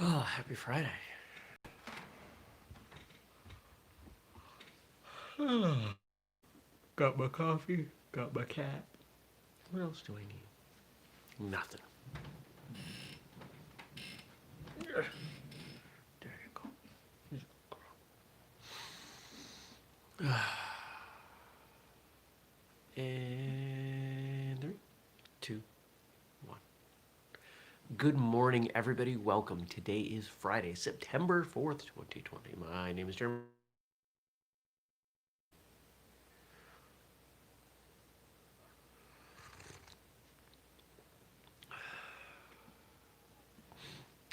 Oh, happy Friday. Got my coffee, got my cat. What else do I need? Nothing. There you go. And three, two, one. Good morning, everybody. Welcome. Today is Friday, September 4th, 2020. My name is Jeremy.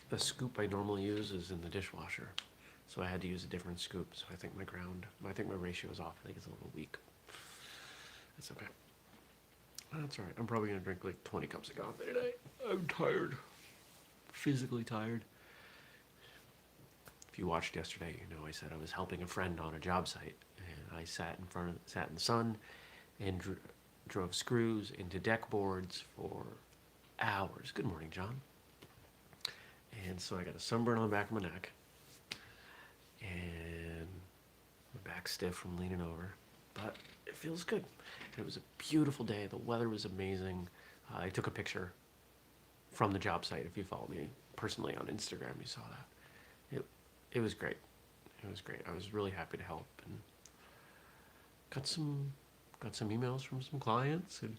The scoop I normally use is in the dishwasher, so I had to use a different scoop. So I think my ratio is off. I think it's a little weak. It's okay. That's all right. I'm probably gonna drink like 20 cups of coffee today. I'm tired, physically tired. If you watched yesterday, you know I said I was helping a friend on a job site, and I sat in the sun, and drove screws into deck boards for hours. Good morning, John. And so I got a sunburn on the back of my neck, and my back's stiff from leaning over, but it feels good. And it was a beautiful day. The weather was amazing. I took a picture from the job site. If you follow me personally on Instagram, you saw that. It was great. It was great. I was really happy to help, and got some emails from some clients. And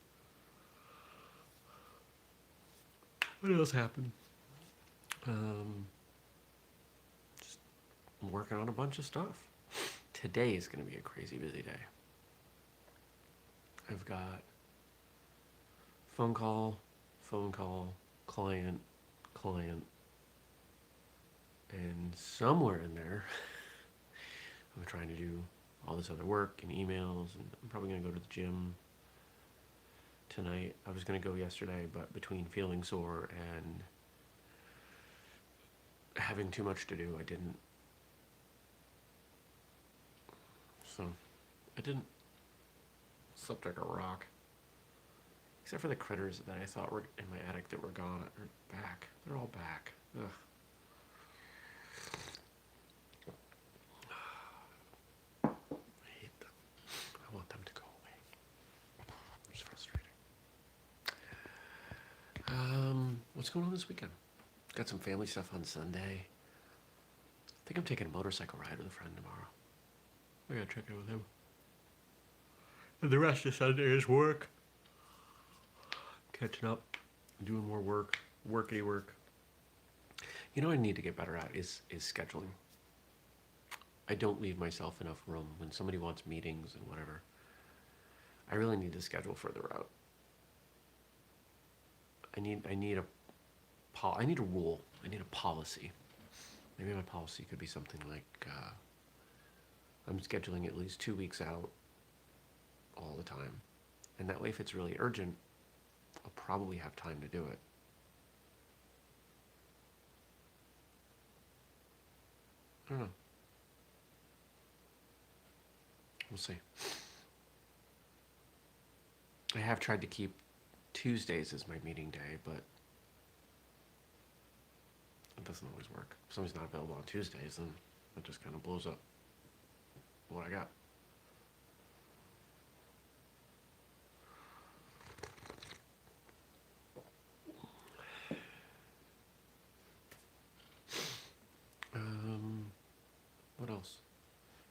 what else happened? Um, just working on a bunch of stuff. Today is going to be a crazy busy day. I've got phone call, client, and somewhere in there, I'm trying to do all this other work and emails, and I'm probably going to go to the gym tonight. I was going to go yesterday, but between feeling sore and having too much to do, I didn't. So, I didn't. Slept like a rock. Except for the critters that I thought were in my attic that were gone are back. They're all back. Ugh. I hate them. I want them to go away. It's frustrating. What's going on this weekend? Got some family stuff on Sunday. I think I'm taking a motorcycle ride with a friend tomorrow. I gotta check in with him. And the rest of Sunday is work. Catching up, doing more work, workity work. You know what I need to get better at is scheduling. I don't leave myself enough room when somebody wants meetings and whatever. I really need to schedule further out. I need a rule. I need a policy. Maybe my policy could be something like I'm scheduling at least 2 weeks out all the time, and that way, if it's really urgent, I'll probably have time to do it. I don't know. We'll see. I have tried to keep Tuesdays as my meeting day, but it doesn't always work. If somebody's not available on Tuesdays, then it just kind of blows up what I got. What else?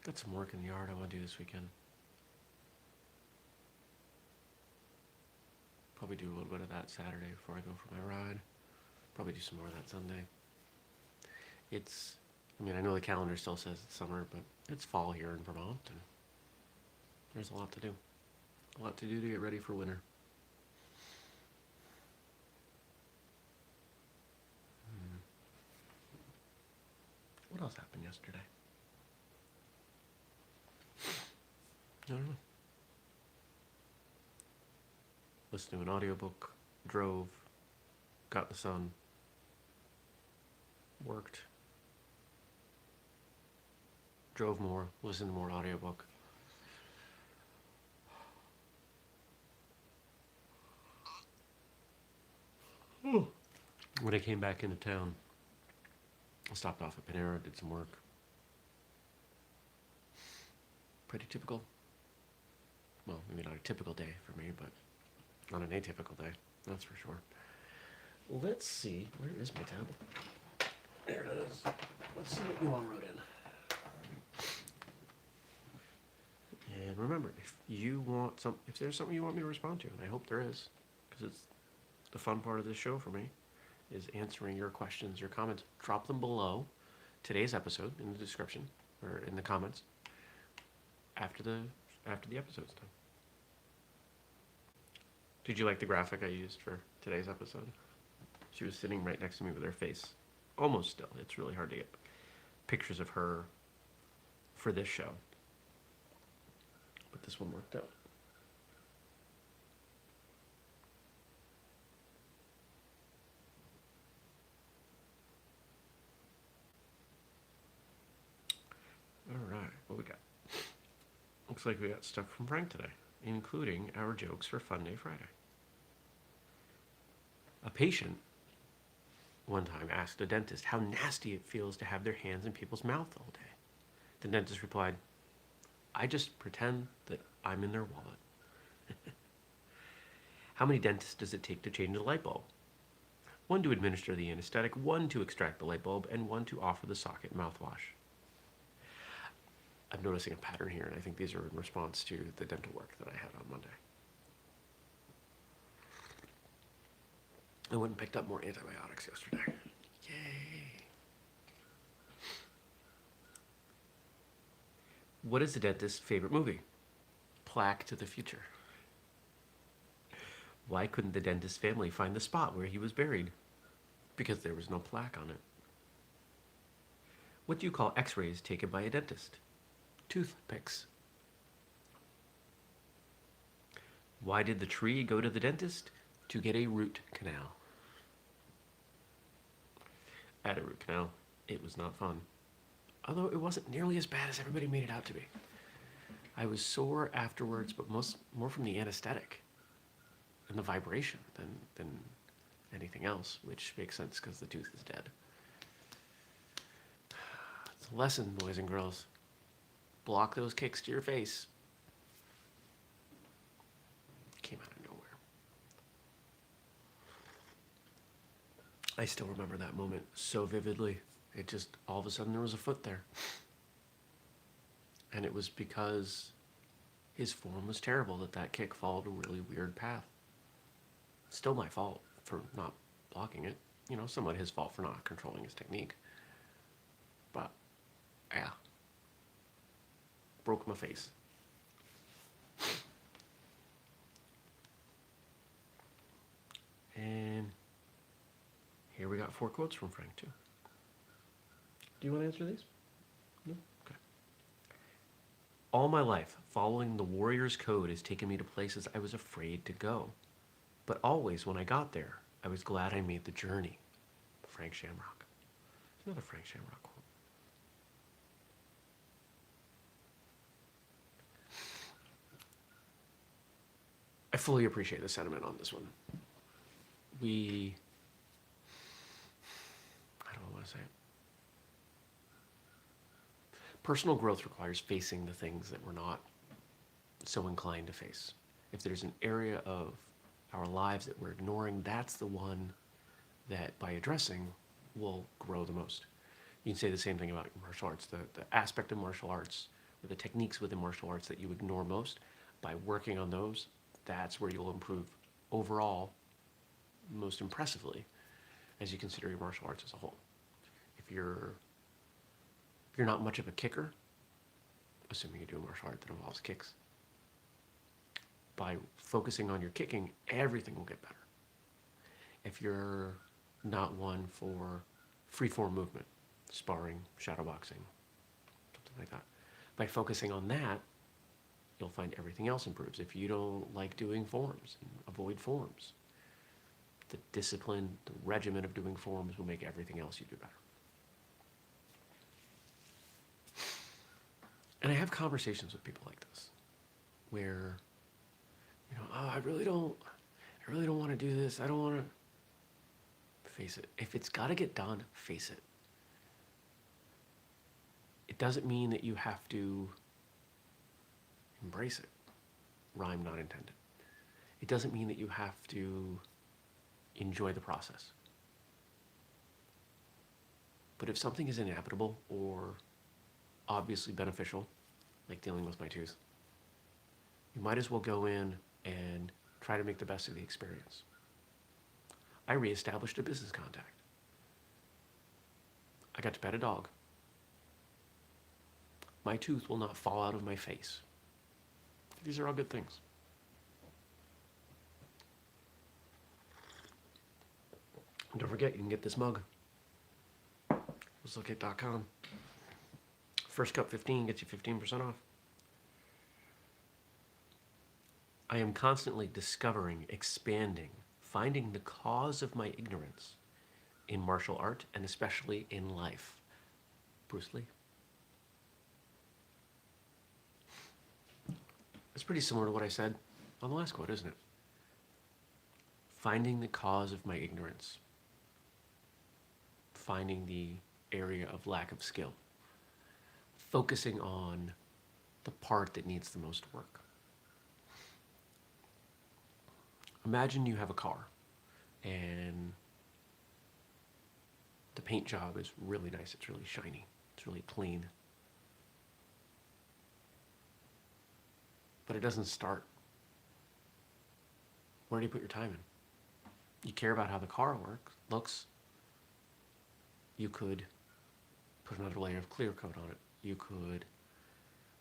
Got some work in the yard I want to do this weekend. Probably do a little bit of that Saturday before I go for my ride. Probably do some more of that Sunday. I know the calendar still says it's summer, but it's fall here in Vermont, and there's a lot to do. A lot to do to get ready for winter. What else happened yesterday? I don't know. Listened to an audiobook, drove, got in the sun, worked, drove more, listened to more audiobook. When I came back into town, I stopped off at Panera, did some work. Pretty typical. Well, maybe not a typical day for me, but not an atypical day, that's for sure. Let's see, where is my tab? There it is. Let's see what you all wrote in. And remember, if there's something you want me to respond to, and I hope there is, because it's the fun part of this show for me, is answering your questions, your comments. Drop them below today's episode in the description or in the comments after the episode's done. Did you like the graphic I used for today's episode? She was sitting right next to me with her face almost still. It's really hard to get pictures of her for this show. But this one worked out. All right, what we got? Looks like we got stuff from Frank today, including our jokes for Fun Day Friday. A patient one time asked a dentist how nasty it feels to have their hands in people's mouth all day. The dentist replied, "I just pretend that I'm in their wallet." How many dentists does it take to change a light bulb? One to administer the anesthetic, one to extract the light bulb, and one to offer the socket mouthwash. I'm noticing a pattern here, and I think these are in response to the dental work that I had on Monday. I went and picked up more antibiotics yesterday. Yay. What is the dentist's favorite movie? Plaque to the Future. Why couldn't the dentist's family find the spot where he was buried? Because there was no plaque on it. What do you call x-rays taken by a dentist? Toothpicks. Why did the tree go to the dentist? To get a root canal. I had a root canal. It was not fun. Although it wasn't nearly as bad as everybody made it out to be. I was sore afterwards, but more from the anesthetic and the vibration than anything else, which makes sense because the tooth is dead. It's a lesson, boys and girls. Block those kicks to your face. Came out of nowhere. I still remember that moment so vividly. It just, all of a sudden there was a foot there. And it was because his form was terrible that kick followed a really weird path. Still my fault for not blocking it. You know, somewhat his fault for not controlling his technique. But, yeah. Broke my face. And here we got 4 quotes from Frank, too. Do you want to answer these? No? Okay. All my life, following the warrior's code has taken me to places I was afraid to go. But always when I got there, I was glad I made the journey. Frank Shamrock. Another Frank Shamrock quote. I fully appreciate the sentiment on this one. I don't want to say it. Personal growth requires facing the things that we're not so inclined to face. If there's an area of our lives that we're ignoring, that's the one that by addressing will grow the most. You can say the same thing about martial arts. The aspect of martial arts or the techniques within martial arts that you ignore most, by working on those, that's where you'll improve overall most impressively as you consider your martial arts as a whole. If you're not much of a kicker, assuming you do a martial art that involves kicks, by focusing on your kicking, everything will get better. If you're not one for free-form movement, sparring, shadowboxing, something like that, by focusing on that, you'll find everything else improves. If you don't like doing forms, and avoid forms. The discipline, the regimen of doing forms will make everything else you do better. And I have conversations with people like this, where, oh, I really don't want to do this. I don't want to face it. If it's got to get done, face it. It doesn't mean that you have to embrace it. Rhyme not intended. It doesn't mean that you have to enjoy the process. But if something is inevitable or obviously beneficial, like dealing with my tooth, you might as well go in and try to make the best of the experience. I reestablished a business contact. I got to pet a dog. My tooth will not fall out of my face. These are all good things. And don't forget, you can get this mug. Whistlekick.com. First cup 15 gets you 15% off. I am constantly discovering, expanding, finding the cause of my ignorance in martial art and especially in life. Bruce Lee. It's pretty similar to what I said on the last quote, isn't it? Finding the cause of my ignorance. Finding the area of lack of skill. Focusing on the part that needs the most work. Imagine you have a car and the paint job is really nice. It's really shiny. It's really clean. But it doesn't start. Where do you put your time in? You care about how the car looks. You could put another layer of clear coat on it. You could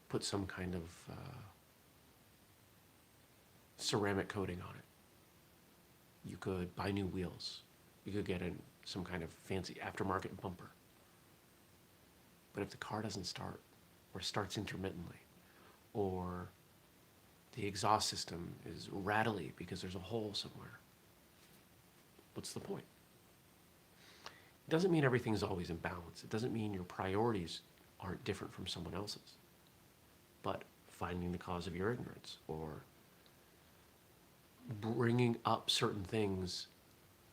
put some kind of ceramic coating on it. You could buy new wheels. You could get in some kind of fancy aftermarket bumper. But if the car doesn't start, or starts intermittently, or the exhaust system is rattly because there's a hole somewhere, what's the point? It doesn't mean everything's always in balance. It doesn't mean your priorities aren't different from someone else's. But finding the cause of your ignorance, or bringing up certain things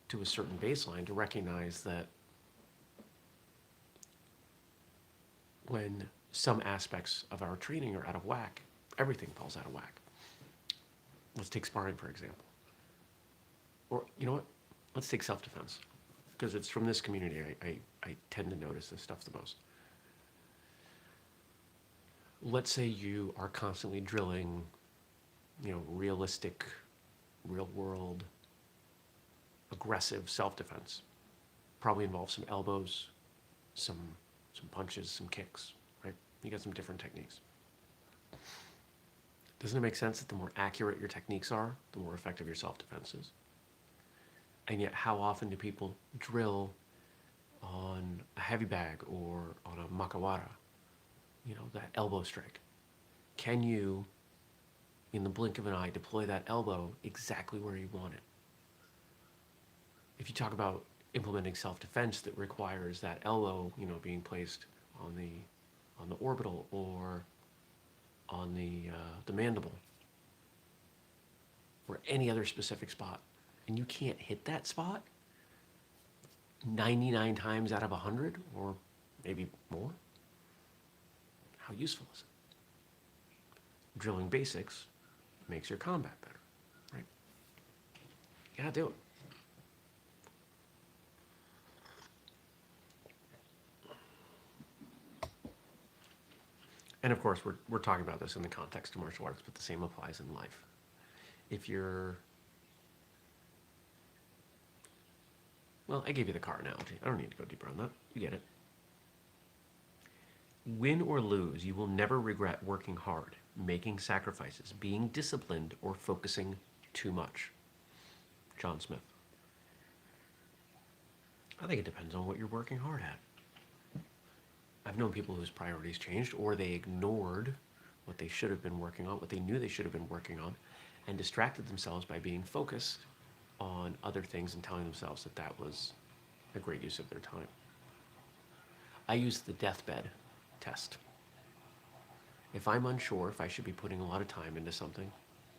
to a certain baseline to recognize that when some aspects of our training are out of whack, everything falls out of whack. Let's take sparring, for example. Or, you know what? Let's take self-defense. Because it's from this community I tend to notice this stuff the most. Let's say you are constantly drilling, realistic, real-world, aggressive self-defense. Probably involves some elbows, some punches, some kicks, right? You got some different techniques. Doesn't it make sense that the more accurate your techniques are, the more effective your self-defense is? And yet, how often do people drill on a heavy bag or on a makawara, that elbow strike? Can you, in the blink of an eye, deploy that elbow exactly where you want it? If you talk about implementing self-defense that requires that elbow, being placed on the orbital or on the mandible or any other specific spot, and you can't hit that spot 99 times out of 100 or maybe more, how useful is it? Drilling basics makes your combat better, right? You gotta do it. And of course, we're talking about this in the context of martial arts, but the same applies in life. If you're, well, I gave you the car analogy. I don't need to go deeper on that. You get it. Win or lose, you will never regret working hard, making sacrifices, being disciplined, or focusing too much. John Smith. I think it depends on what you're working hard at. I've known people whose priorities changed, or they ignored what they should have been working on, what they knew they should have been working on, and distracted themselves by being focused on other things and telling themselves that that was a great use of their time. I use the deathbed test. If I'm unsure if I should be putting a lot of time into something,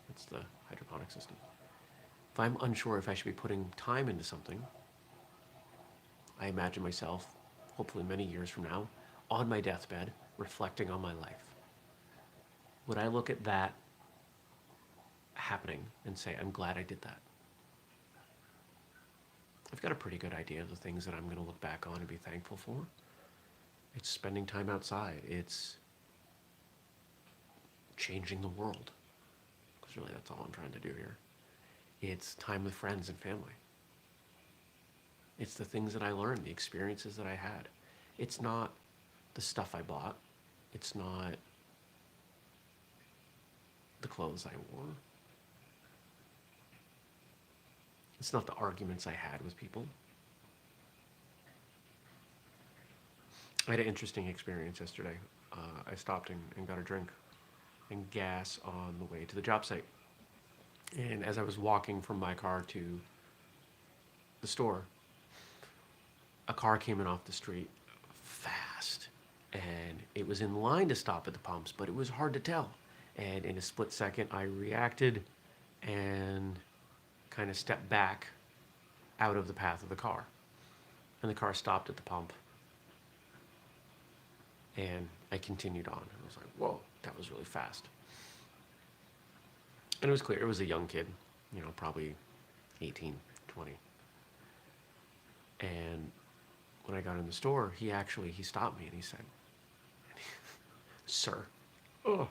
that's the hydroponic system. If I'm unsure if I should be putting time into something, I imagine myself, hopefully many years from now, on my deathbed, reflecting on my life, would I look at that happening and say, I'm glad I did that? I've got a pretty good idea of the things that I'm going to look back on and be thankful for. It's spending time outside. It's changing the world. Because really that's all I'm trying to do here. It's time with friends and family. It's the things that I learned, the experiences that I had. It's not the stuff I bought. It's not the clothes I wore. It's not the arguments I had with people. I had an interesting experience yesterday. I stopped and got a drink and gas on the way to the job site. And as I was walking from my car to the store, a car came in off the street fast. And it was in line to stop at the pumps, but it was hard to tell. And in a split second, I reacted and kind of stepped back out of the path of the car. And the car stopped at the pump. And I continued on. I was like, whoa, that was really fast. And it was clear, it was a young kid, probably 18, 20. And when I got in the store, he stopped me and he said, sir. Oh.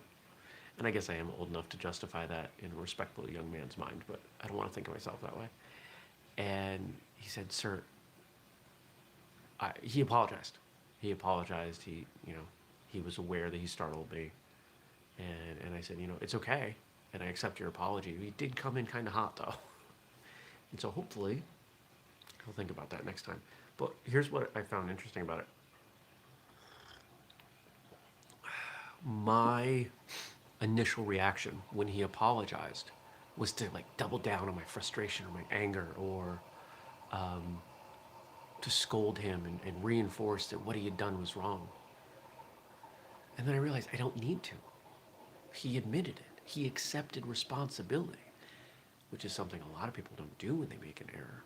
And I guess I am old enough to justify that in a respectful young man's mind, but I don't want to think of myself that way. And he said, sir, he apologized. He was aware that he startled me. And I said, it's okay. And I accept your apology. He did come in kind of hot, though. And so hopefully he'll think about that next time. But here's what I found interesting about it. My initial reaction when he apologized was to double down on my frustration or my anger, or to scold him and reinforce that what he had done was wrong. And then I realized I don't need to. He admitted it. He accepted responsibility, which is something a lot of people don't do when they make an error.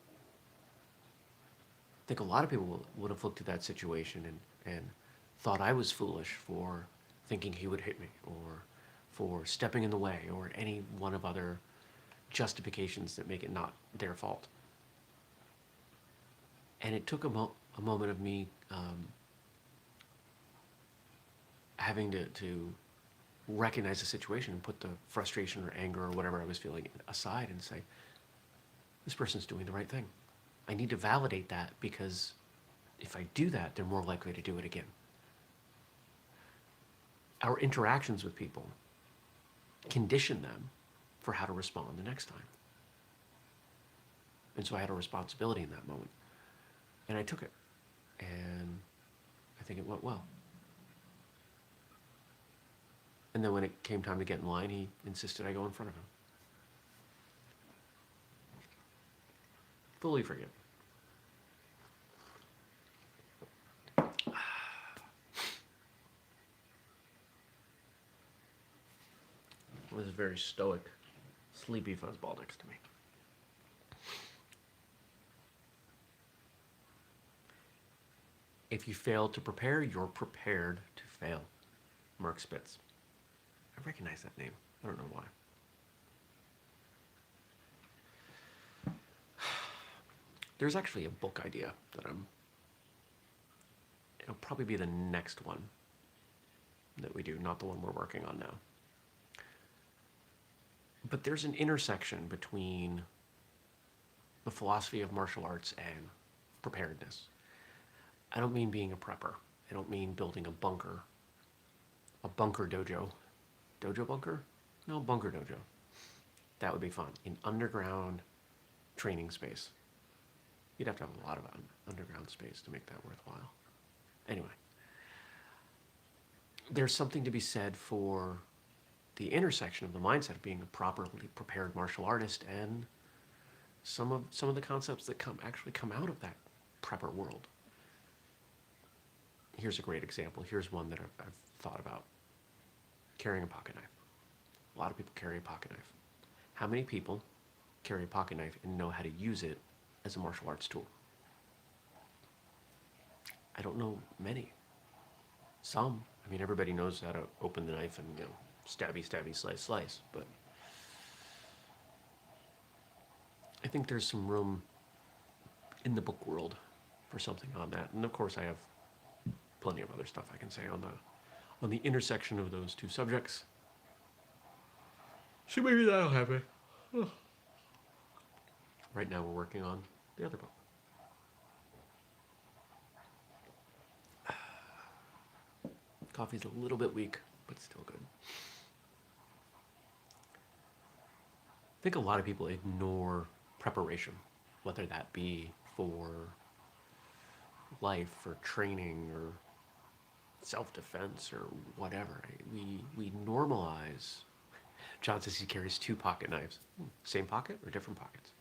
I think a lot of people would have looked at that situation and thought I was foolish for thinking he would hit me, or for stepping in the way, or any one of other justifications that make it not their fault. And it took a moment of me having to recognize the situation and put the frustration or anger or whatever I was feeling aside and say, this person's doing the right thing. I need to validate that, because if I do that, they're more likely to do it again. Our interactions with people condition them for how to respond the next time. And so I had a responsibility in that moment. And I took it. And I think it went well. And then when it came time to get in line, he insisted I go in front of him. Fully forgiven. There's a very stoic, sleepy fuzzball next to me. If you fail to prepare, you're prepared to fail. Mark Spitz. I recognize that name. I don't know why. There's actually a book idea that it'll probably be the next one that we do, not the one we're working on now. But there's an intersection between the philosophy of martial arts and preparedness. I don't mean being a prepper. I don't mean building a bunker dojo. Dojo bunker? No, bunker dojo. That would be fun. An underground training space. You'd have to have a lot of underground space to make that worthwhile. Anyway, there's something to be said for the intersection of the mindset of being a properly prepared martial artist and some of the concepts that actually come out of that prepper world. Here's a great example. Here's one that I've thought about. Carrying a pocket knife. A lot of people carry a pocket knife. How many people carry a pocket knife and know how to use it as a martial arts tool? I don't know many. Some, I mean, everybody knows how to open the knife and, stabby, stabby, slice, slice. But I think there's some room in the book world for something on that. And of course, I have plenty of other stuff I can say on the intersection of those two subjects. So maybe that'll happen. Right now, we're working on the other book. Coffee's a little bit weak, but still good. I think a lot of people ignore preparation, whether that be for life or training or self-defense or whatever. We normalize. John says he carries 2 pocket knives. Same pocket or different pockets?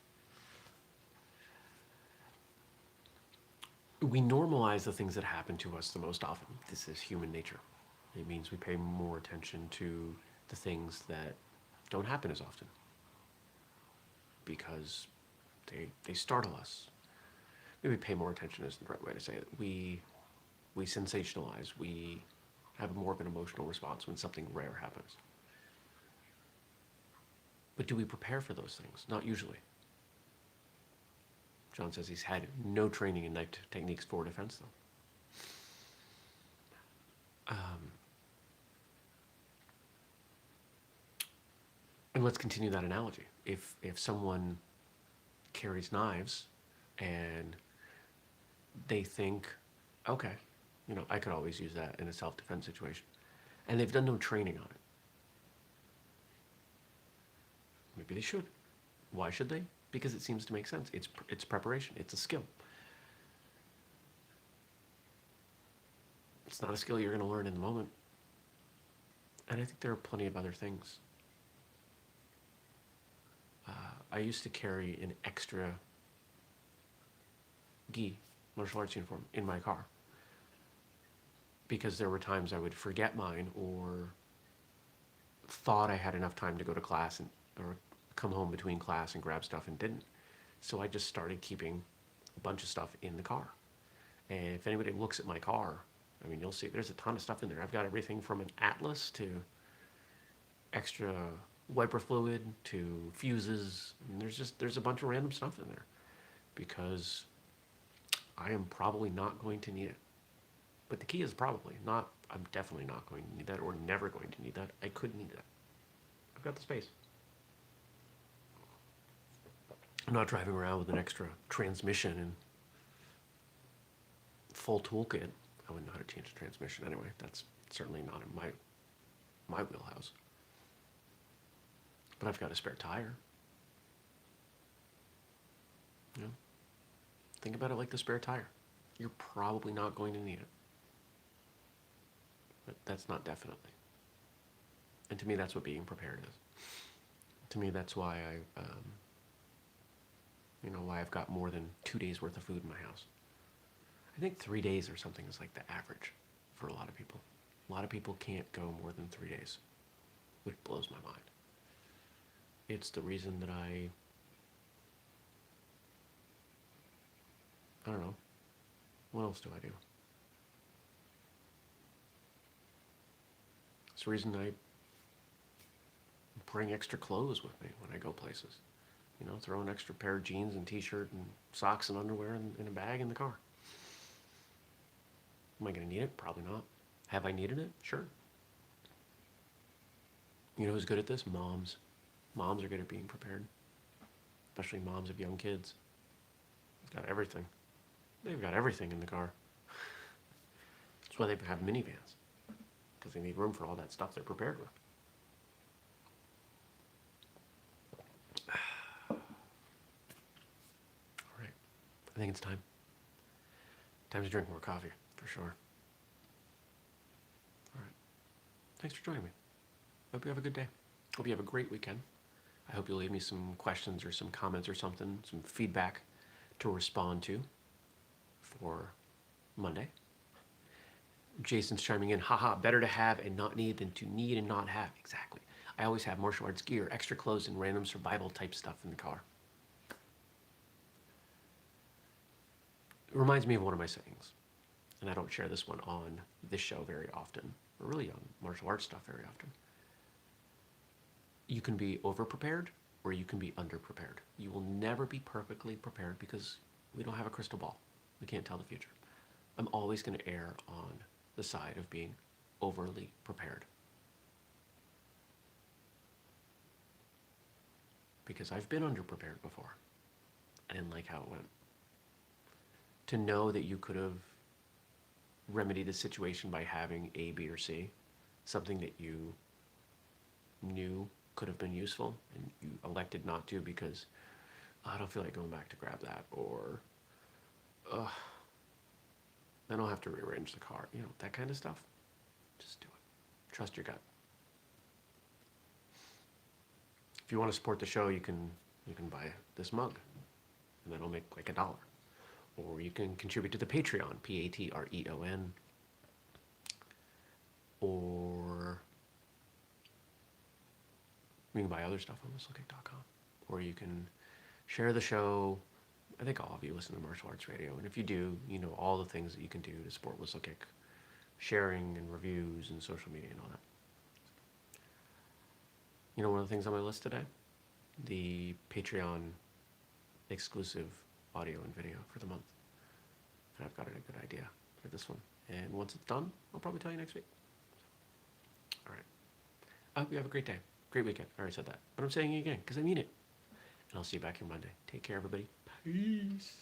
We normalize the things that happen to us the most often. This is human nature. It means we pay more attention to the things that don't happen as often because they startle us. Maybe pay more attention is the right way to say it. We sensationalize. We have more of an emotional response when something rare happens. But do we prepare for those things? Not usually. John says he's had no training in knife techniques for defense, though. And let's continue that analogy. If someone carries knives and they think, okay, I could always use that in a self-defense situation, and they've done no training on it, maybe they should. Why should they? Because it seems to make sense. It's preparation. It's a skill. It's not a skill you're going to learn in the moment. And I think there are plenty of other things. I used to carry an extra gi, martial arts uniform, in my car because there were times I would forget mine or thought I had enough time to go to class or come home between class and grab stuff and didn't. So I just started keeping a bunch of stuff in the car. And if anybody looks at my car, I mean, you'll see there's a ton of stuff in there. I've got everything from an atlas to extra wiper fluid to fuses. And there's a bunch of random stuff in there because I am probably not going to need it. But the key is probably not, I'm definitely not going to need that or never going to need that. I could need that. I've got the space. I'm not driving around with an extra transmission and full toolkit. I wouldn't know how to change the transmission anyway. That's certainly not in my wheelhouse. But I've got a spare tire. Think about it like the spare tire. You're probably not going to need it. But that's not definitely. And to me, that's what being prepared is. To me, that's why why I've got more than 2 days worth of food in my house. I think 3 days or something is like the average for a lot of people. A lot of people can't go more than 3 days, which blows my mind. It's the reason that I don't know. What else do I do? It's the reason I bring extra clothes with me when I go places. Throw an extra pair of jeans and t-shirt and socks and underwear in a bag in the car. Am I going to need it? Probably not. Have I needed it? Sure. You know who's good at this? Moms. Moms are good at being prepared. Especially moms of young kids. They've got everything. They've got everything in the car. That's why they have minivans. Because they need room for all that stuff they're prepared with. All right. I think it's time. Time to drink more coffee, for sure. All right. Thanks for joining me. Hope you have a good day. Hope you have a great weekend. I hope you'll leave me some questions or some comments or something, some feedback to respond to for Monday. Jason's chiming in, haha, better to have and not need than to need and not have. Exactly. I always have martial arts gear, extra clothes, and random survival type stuff in the car. It reminds me of one of my sayings, and I don't share this one on this show very often, or really on martial arts stuff very often. You can be over-prepared or you can be under-prepared. You will never be perfectly prepared because we don't have a crystal ball. We can't tell the future. I'm always going to err on the side of being overly prepared. Because I've been underprepared before. I didn't like how it went. To know that you could have remedied the situation by having A, B, or C, something that you knew could have been useful and you elected not to because I don't feel like going back to grab that, or then I'll have to rearrange the car, that kind of stuff. Just do it. Trust your gut. If you want to support the show, you can buy this mug, and then it'll make like $1. Or you can contribute to the Patreon, Patreon. Or you can buy other stuff on whistlekick.com. Or you can share the show. I think all of you listen to Martial Arts Radio, and if you do, you know all the things that you can do to support Whistlekick. Sharing and reviews and social media and all that. One of the things on my list today? The Patreon exclusive audio and video for the month. And I've got a good idea for this one. And once it's done, I'll probably tell you next week. All right. I hope you have a great day. Great weekend. I already said that. But I'm saying it again because I mean it. And I'll see you back here Monday. Take care, everybody. Peace.